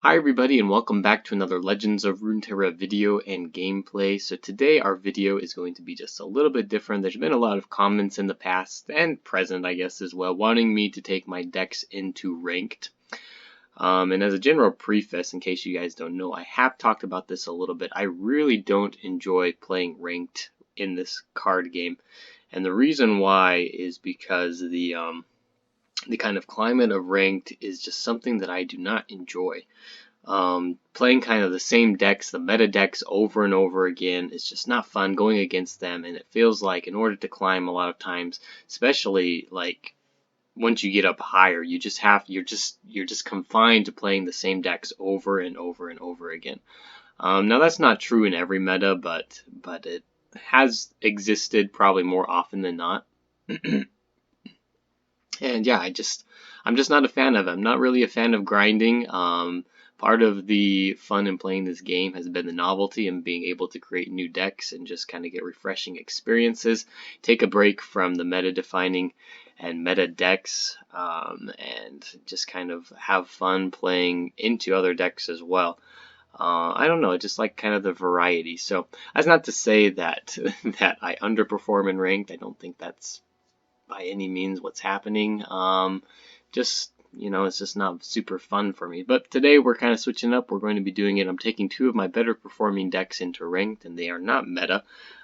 Hi everybody and welcome back to another Legends of Runeterra video and gameplay. So today our video is going to be just a little bit different. There's been a lot of comments in the past and present I guess as well wanting me to take my decks into ranked. And as a general preface, in case you guys don't know, I have talked about this a little bit. I really don't enjoy playing ranked in this card game. And the reason why is because the kind of climate of ranked is just something that I do not enjoy. Playing kind of the same decks, the meta decks over and over again is just not fun going against them, and it feels like in order to climb a lot of times, especially like once you get up higher, you're just confined to playing the same decks over and over and over again. Now that's not true in every meta, but it has existed probably more often than not. And yeah, I'm just not a fan of it. I'm not really a fan of grinding. Part of the fun in playing this game has been the novelty and being able to create new decks and just kind of get refreshing experiences. Take a break from the meta defining and meta decks, and just kind of have fun playing into other decks as well. I don't know, just like kind of the variety. So that's not to say that that I underperform in ranked. I don't think that's by any means what's happening. Just, it's just not super fun for me. But today we're kind of switching up. We're going to be doing it. I'm taking two of my better performing decks into ranked, and they are not meta.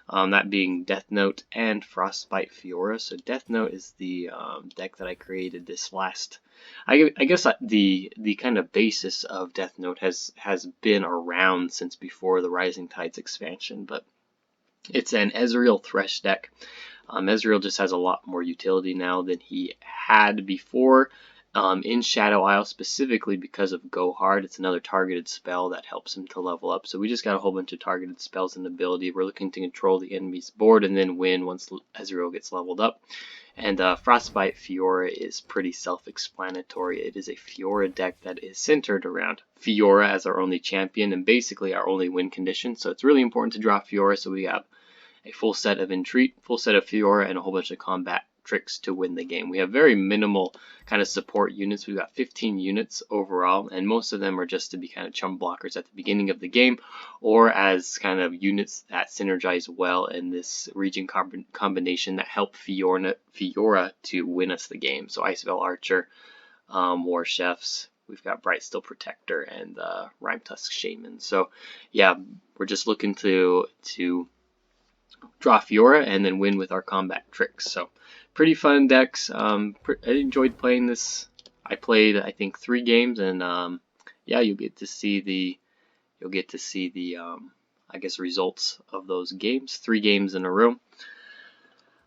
That being Death Note and Frostbite Fiora. So Death Note is the deck that I created this last. I guess the kind of basis of Death Note has been around since before the Rising Tides expansion, but it's an Ezreal Thresh deck. Ezreal just has a lot more utility now than he had before. In Shadow Isle specifically because of Go Hard, it's another targeted spell that helps him to level up. So we just got a whole bunch of targeted spells and ability. We're looking to control the enemy's board and then win once Ezreal gets leveled up. And Frostbite Fiora is pretty self-explanatory. It is a Fiora deck that is centered around Fiora as our only champion and basically our only win condition. So it's really important to draw Fiora, so we have a full set of Entreat, full set of Fiora, and a whole bunch of combat tricks to win the game. We have very minimal kind of support units. We've got 15 units overall, and most of them are just to be kind of chump blockers at the beginning of the game, or as kind of units that synergize well in this region combination that help Fiora to win us the game. So Icevale Archer, War Chefs, we've got Brightsteel Protector, and Rime Tusk Shaman. So yeah, we're just looking to draw Fiora and then win with our combat tricks. So pretty fun decks. I enjoyed playing this. I played I think 3 games, and yeah, you'll get to see the I guess results of those games. 3 games in a row.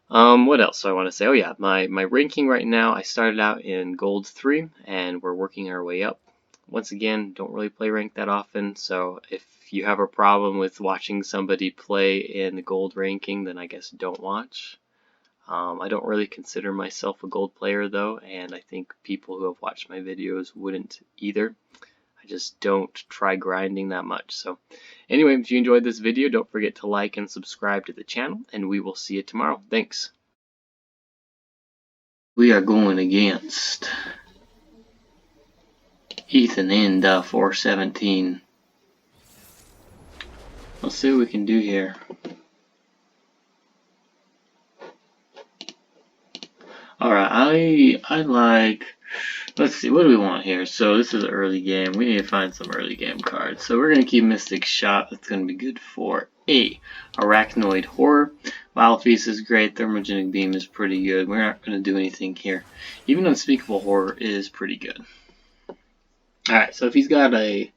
What else do I want to say? Oh yeah, my ranking right now, I started out in Gold 3 and we're working our way up. Once again, don't really play ranked that often, so if you have a problem with watching somebody play in the gold ranking, then I guess don't watch. I don't really consider myself a gold player though, and I think people who have watched my videos wouldn't either. I just don't try grinding that much. So anyway, if you enjoyed this video, don't forget to like and subscribe to the channel, and we will see you tomorrow. Thanks. We are going against Ethan and 417. Let's see what we can do here. Alright, I like, let's see, what do we want here? So this is an early game. We need to find some early game cards. So we're going to keep Mystic Shot. That's going to be good for A. Arachnoid Horror. Vile Feast is great. Thermogenic Beam is pretty good. We're not going to do anything here. Even Unspeakable Horror is pretty good. Alright, so if he's got an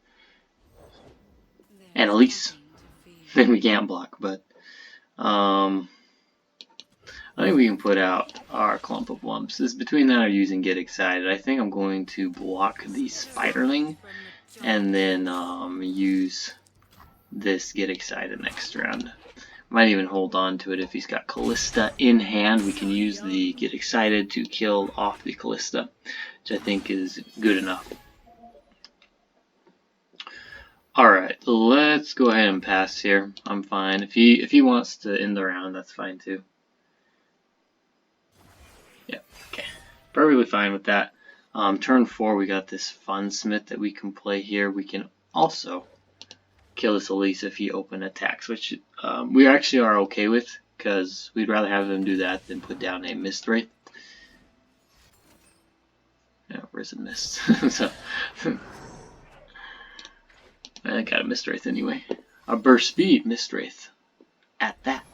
Elise, then we can't block, but I think we can put out our Clump of Lumps. This between that or using Get Excited. I think I'm going to block the Spiderling and then use this Get Excited next round. Might even hold on to it if he's got Callista in hand. We can use the Get Excited to kill off the Callista, which I think is good enough. Alright, let's go ahead and pass here. I'm fine. If he wants to end the round, that's fine too. Yeah, okay. Perfectly fine with that. Turn 4, we got this Fun Smith that we can play here. We can also kill this Elise if he open attacks, which we actually are okay with, because we'd rather have him do that than put down a Mist Wraith. Yeah, where's the Mist? So, I got a Mist Wraith anyway. A Burst Speed Mist Wraith. At that.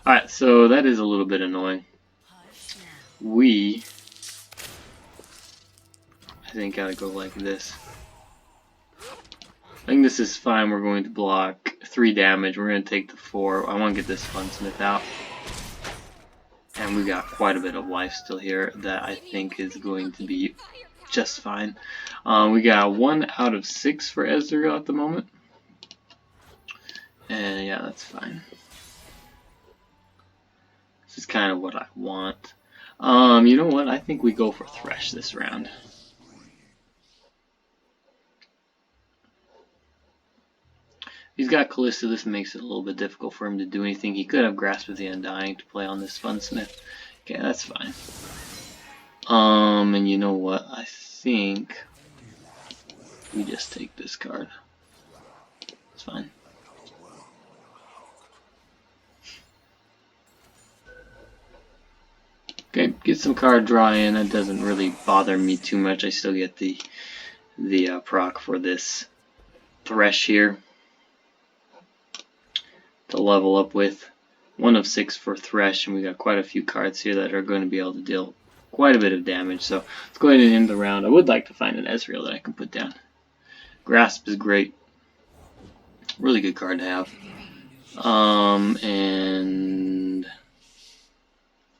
Alright, so that is a little bit annoying. I think gotta go like this. I think this is fine. We're going to block 3 damage. We're going to take the 4. I want to get this Fun Smith out. And we got quite a bit of life still here that I think is going to be just fine. We got 1 out of 6 for Ezreal at the moment. And yeah, that's fine. This is kind of what I want. You know what? I think we go for Thresh this round. He's got Kalista. This makes it a little bit difficult for him to do anything. He could have Grasp of the Undying to play on this Funsmith. Okay, that's fine. And you know what? I think we just take this card. It's fine. Okay, get some card draw in. That doesn't really bother me too much. I still get the proc for this Thresh here to level up with. 1 of 6 for Thresh, and we got quite a few cards here that are going to be able to deal quite a bit of damage. So let's go ahead and end the round. I would like to find an Ezreal that I can put down. Grasp is great. Really good card to have. And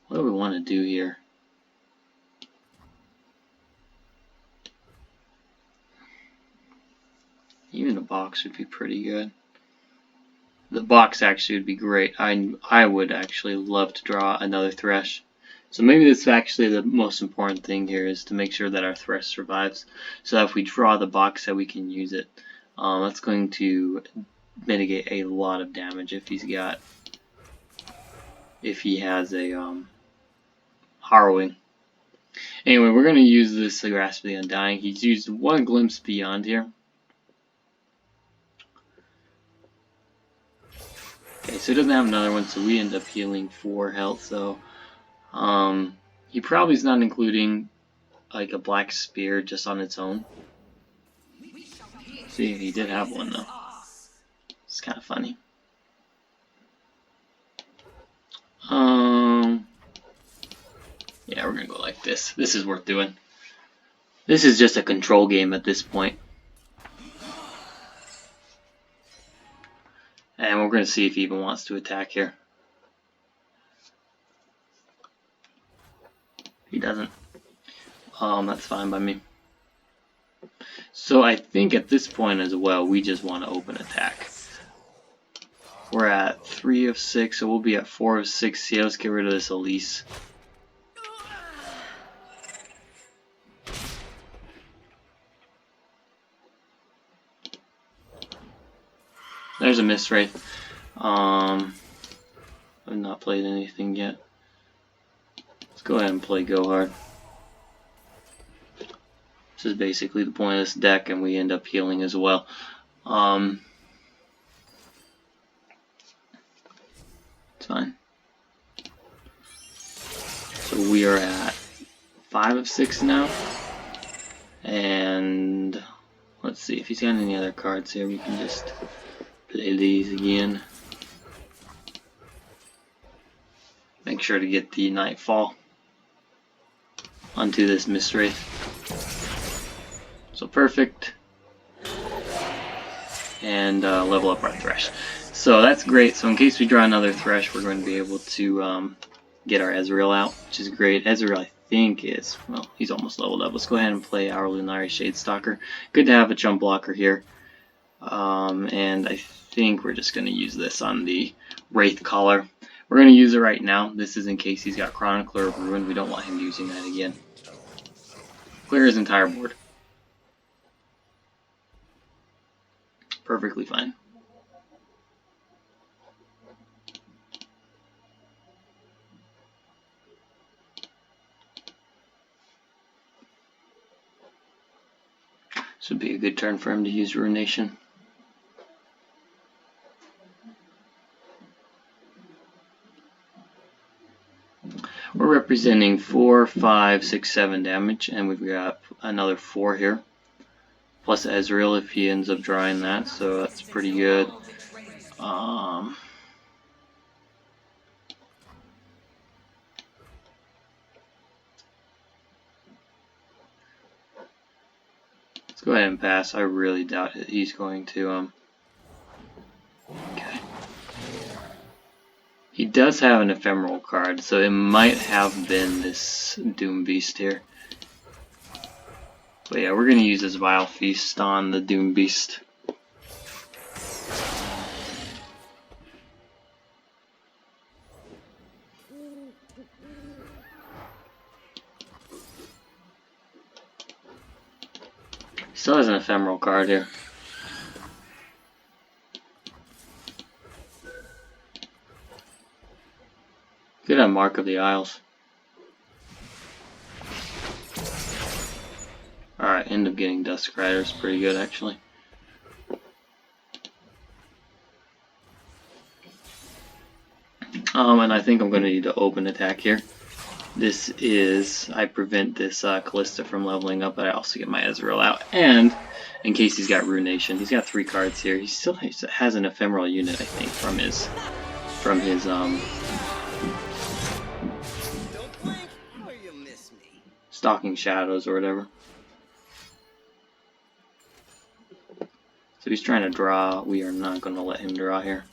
what do we want to do here? Even a box would be pretty good. The box actually would be great. I would actually love to draw another Thresh. So maybe that's actually the most important thing here, is to make sure that our Thresh survives. So that if we draw the box, that we can use it. That's going to mitigate a lot of damage if he has a Harrowing. Anyway, we're going to use this Grasp of the Undying. He's used 1 Glimpse Beyond here. Okay, so he doesn't have another one, so we end up healing 4 health. So he probably is not including like a Black Spear just on its own. See, he did have one though. It's kind of funny. Yeah, we're gonna go like this. This is worth doing. This is just a control game at this point. And we're going to see if he even wants to attack here. He doesn't. That's fine by me. So I think at this point as well, we just want to open attack. We're at 3 of 6, so we'll be at 4 of 6 here. Let's get rid of this Elise. There's a Mist Wraith. I've not played anything yet. Let's go ahead and play Go Hard. This is basically the point of this deck, and we end up healing as well. It's fine. So we are at 5 of 6 now. And let's see if he's got any other cards here. We can just play these again. Make sure to get the Nightfall onto this Mist Wraith. So perfect. And level up our Thresh. So that's great. So in case we draw another Thresh, we're going to be able to get our Ezreal out, which is great. Ezreal, I think, is, well, he's almost leveled up. Let's go ahead and play our Lunari Shadestalker. Good to have a jump blocker here. And I think we're just going to use this on the Wraith Collar. We're going to use it right now. This is in case he's got Chronicler of Ruin. We don't want him using that again. Clear his entire board. Perfectly fine. would be a good turn for him to use Ruination. We're representing 4, 5, 6, 7 damage, and we've got another 4 here. Plus Ezreal if he ends up drawing that, so that's pretty good. Let's go ahead and pass. I really doubt he's going to. Okay. He does have an ephemeral card, so it might have been this Doom Beast here. But yeah, we're going to use this Vile Feast on the Doom Beast. Still has an ephemeral card here. Could have Mark of the Isles. Alright, end up getting Dusk Riders. Pretty good, actually. And I think I'm going to need to open attack here. This is, I prevent this Callista from leveling up, but I also get my Ezreal out. And, in case he's got Ruination, he's got 3 cards here. He still has an ephemeral unit, I think, from his Stalking Shadows or whatever. So he's trying to draw. We are not going to let him draw here.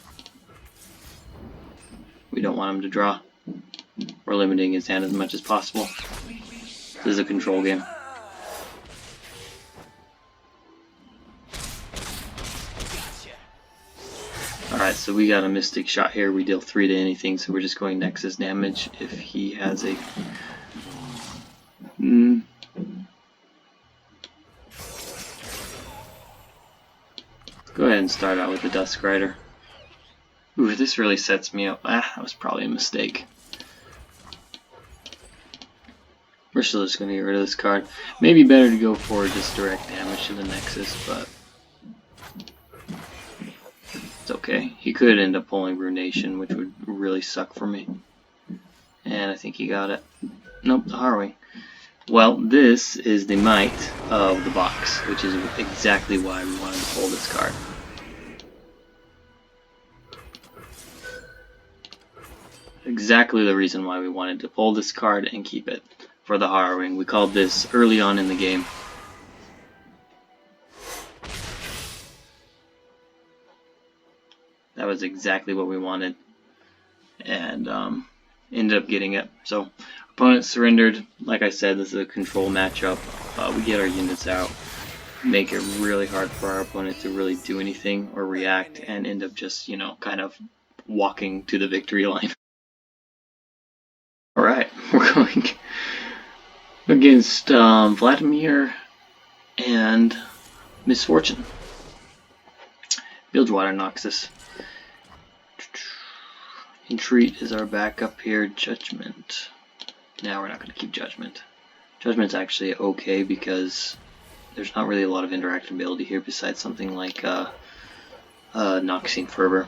We don't want him to draw. We're limiting his hand as much as possible. This is a control game. Alright, so we got a Mystic Shot here. We deal 3 to anything, so we're just going Nexus damage if he has a... Go ahead and start out with the Dusk Rider. Ooh, this really sets me up. That was probably a mistake. We're still just going to get rid of this card. Maybe better to go for just direct damage to the Nexus, but it's okay. He could end up pulling Ruination, which would really suck for me. And I think he got it. Nope, the Harrowing. Well, this is the might of the box, which is exactly why we wanted to pull this card. Exactly the reason why we wanted to pull this card and keep it for the Harrowing. We called this early on in the game. That was exactly what we wanted, and ended up getting it. So opponent surrendered. Like I said, this is a control matchup. We get our units out, make it really hard for our opponent to really do anything or react, and end up just, you know, kind of walking to the victory line. Alright, we're going against Vladimir and Misfortune. Bilgewater Noxus. Entreat is our backup here. Judgment. Now we're not going to keep Judgment. Judgment's actually okay because there's not really a lot of interactability here besides something like Noxine Fervor.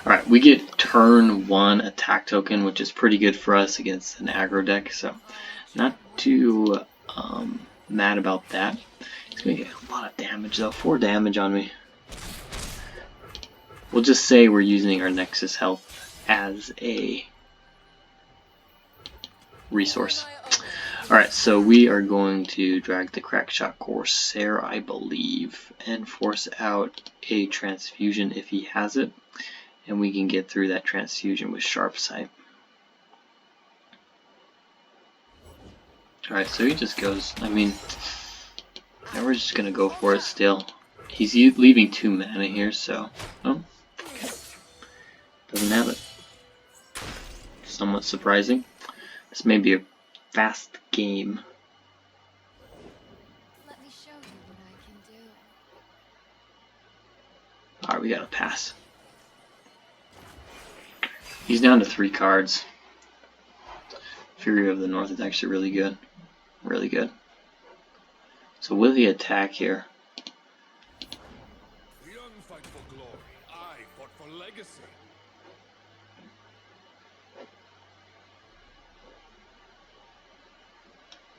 Alright, we get turn 1 attack token, which is pretty good for us against an aggro deck, so not too mad about that. He's going to get a lot of damage though, 4 damage on me. We'll just say we're using our Nexus health as a resource. Alright, so we are going to drag the Crackshot Corsair, I believe, and force out a transfusion if he has it. And we can get through that transfusion with Sharp Sight. Alright, so he just goes, I mean, now we're just going to go for it still. He's leaving 2 mana here, so, oh, okay. Doesn't have it. Somewhat surprising. This may be a fast game. Let me show you what I can do. Alright, we got to pass. He's down to 3 cards. Fury of the North is actually really good. Really good. So will he attack here? The young fight for glory. I fought for legacy.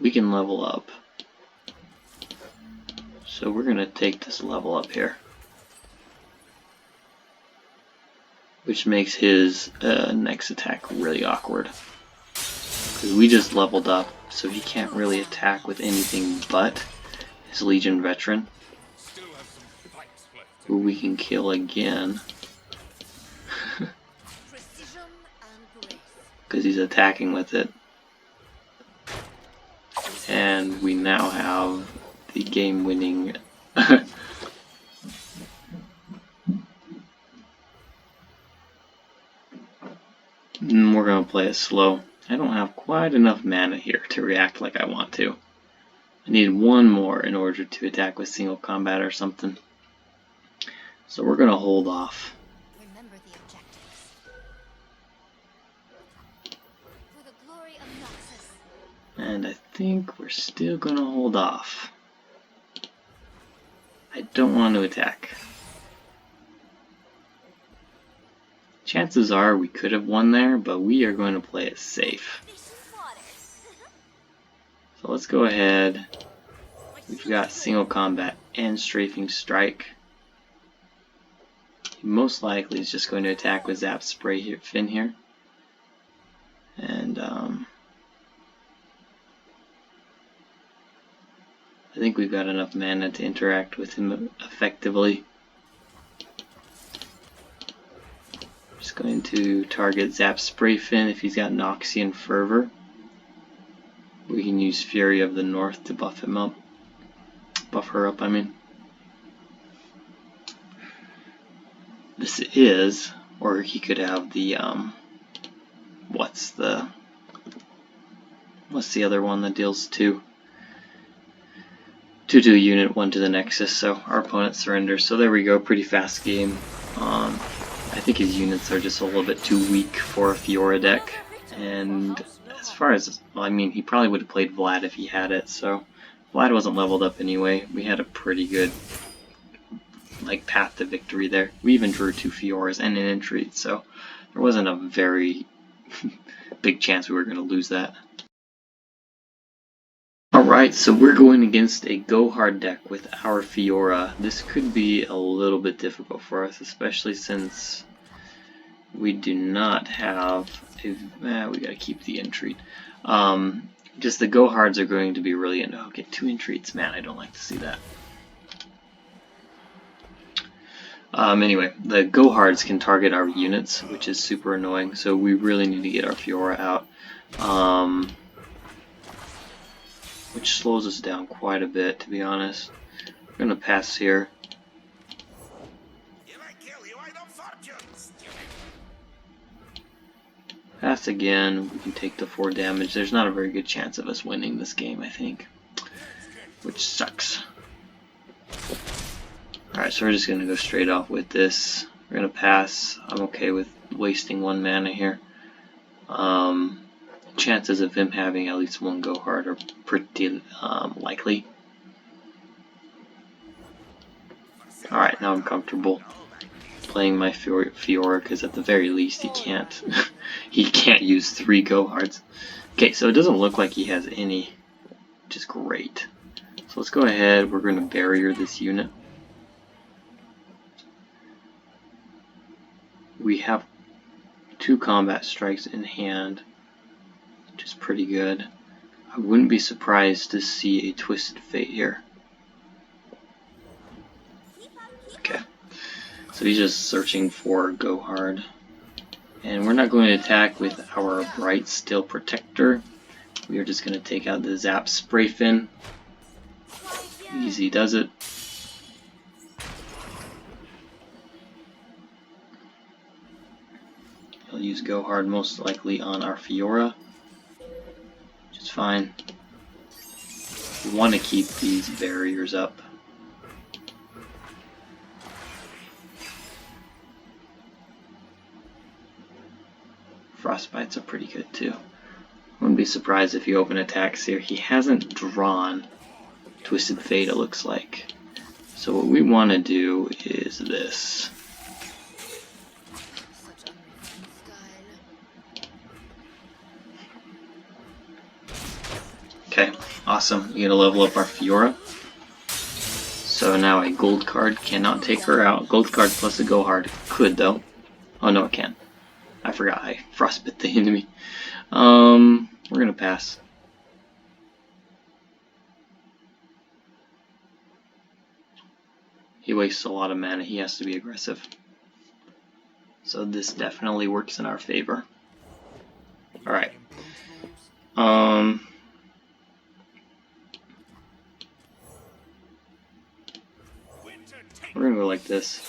We can level up. So we're gonna take this level up here, which makes his next attack really awkward. Because we just leveled up, so he can't really attack with anything but his Legion Veteran, who we can kill again. Because he's attacking with it. And we now have the game-winning we're going to play it slow. I don't have quite enough mana here to react like I want to. I need one more in order to attack with single combat or something. So we're going to hold off. Remember the objectives. For the glory of Noxus. And I think we're still going to hold off. I don't want to attack. Chances are we could have won there, but we are going to play it safe. So let's go ahead. We've got single combat and strafing strike. He most likely is just going to attack with Zap Spray here, Fin here. And I think we've got enough mana to interact with him effectively. Just going to target Zap Spray Fin if he's got Noxian Fervor. We can use Fury of the North to buff him up. Buff her up, I mean. This is, or he could have the what's the other one that deals 2 to a unit, 1 to the Nexus, so our opponent surrenders. So there we go, pretty fast game. I think his units are just a little bit too weak for a Fiora deck, and as far as, well, I mean, he probably would have played Vlad if he had it, so Vlad wasn't leveled up anyway. We had a pretty good path to victory there. We even drew 2 Fioras and an Entreat, so there wasn't a very big chance we were going to lose that. Alright, so we're going against a Go Hard deck with our Fiora. This could be a little bit difficult for us, especially since we do not have a... we gotta keep the Entreat. Just the Go Hards are going to be really... Oh, get 2 Entreats. Man, I don't like to see that. Anyway, the Go Hards can target our units, which is super annoying, so we really need to get our Fiora out. Which slows us down quite a bit, to be honest. We're gonna pass here. Pass again, we can take the 4 damage. There's not a very good chance of us winning this game, I think. Which sucks. Alright, so we're just gonna go straight off with this. We're gonna pass. I'm okay with wasting 1 mana here. Chances of him having at least 1 Go Hard are pretty likely. Alright, now I'm comfortable playing my Fiora, because at the very least he can't he can't use 3 Go Hards. Okay, so it doesn't look like he has any, which is great. So let's go ahead, we're going to barrier this unit. We have 2 combat strikes in hand, which is pretty good. I wouldn't be surprised to see a Twisted Fate here. Okay, so he's just searching for Go Hard. And we're not going to attack with our Bright Steel Protector. We are just going to take out the Zap Spray Fin. Easy does it. He'll use Go Hard most likely on our Fiora, which is fine. We want to keep these barriers up. Frostbites are pretty good too. I wouldn't be surprised if he open attacks here. He hasn't drawn Twisted Fate, it looks like. So what we want to do is this. Such unrefined style. Okay, awesome. We're gonna level up our Fiora. So now a gold card cannot take her out. Gold card plus a go hard. Could though. Oh no, it can. I forgot. I frostbit the enemy. We're gonna pass. He wastes a lot of mana. He has to be aggressive. So this definitely works in our favor. All right. We're gonna go like this.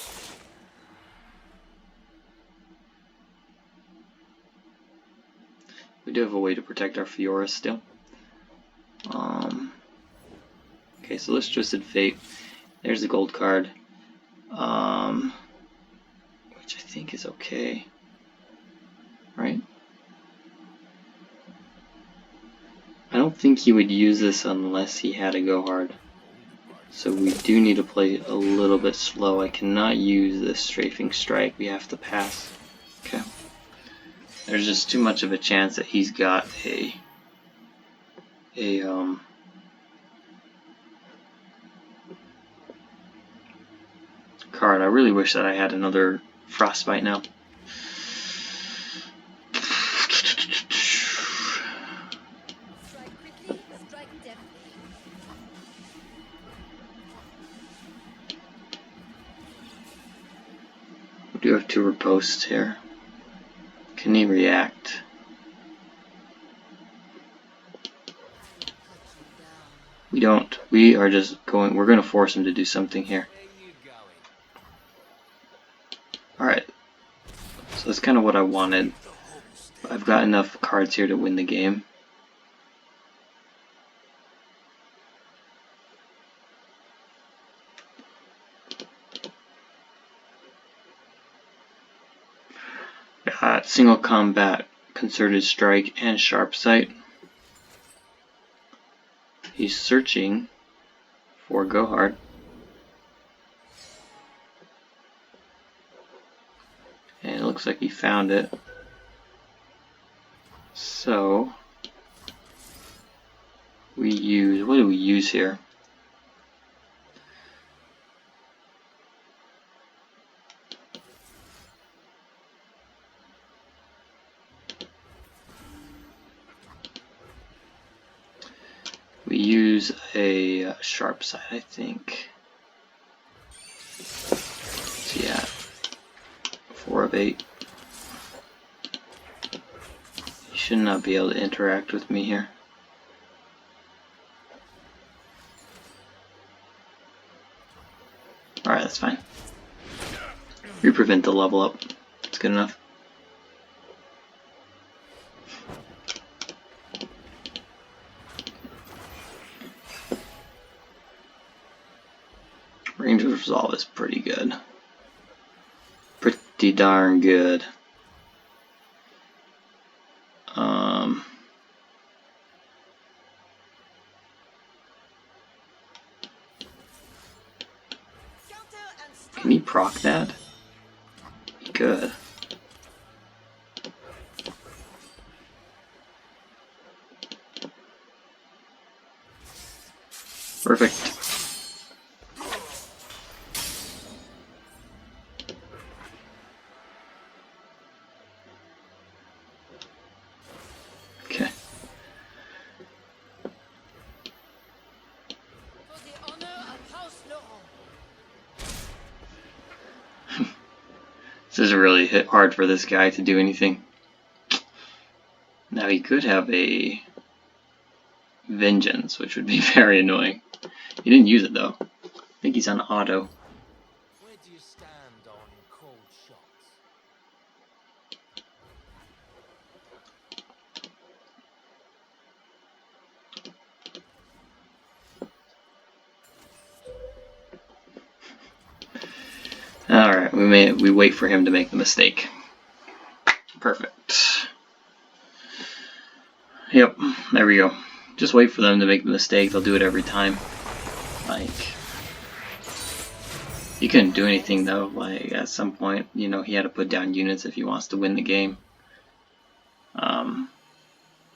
We do have a way to protect our Fiora still. Okay, so let's Twisted Fate. There's the gold card. Which I think is okay. Right? I don't think he would use this unless he had a go hard. So we do need to play a little bit slow. I cannot use this Strafing Strike. We have to pass. Okay. There's just too much of a chance that he's got a card. I really wish that I had another Frostbite now. Strike quickly, strike deftly. We do have two riposts here. Can he react? We don't. We are just going. We're going to force him to do something here. Alright. So that's kind of what I wanted. I've got enough cards here to win the game. Got single combat, concerted strike, and sharp sight. He's searching for go hard. And it looks like he found it. So we use, what do we use here? We use a sharp sight, I think. So yeah, 4 of 8. He should not be able to interact with me here. Alright, that's fine. We prevent the level up. It's good enough. Range of Resolve is pretty good. Pretty darn good. Can he proc that? Good. Perfect. Okay. For the honor of House LoR. This is really hard for this guy to do anything. Now he could have a Vengeance, which would be very annoying. He didn't use it though. I think he's on auto. Where do you stand on cold shots? Alright, we wait for him to make the mistake. Perfect. Yep, there we go. Just wait for them to make the mistake, they'll do it every time. like, he couldn't do anything though. Like, at some point, you know, he had to put down units if he wants to win the game.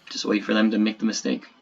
Just wait for them to make the mistake.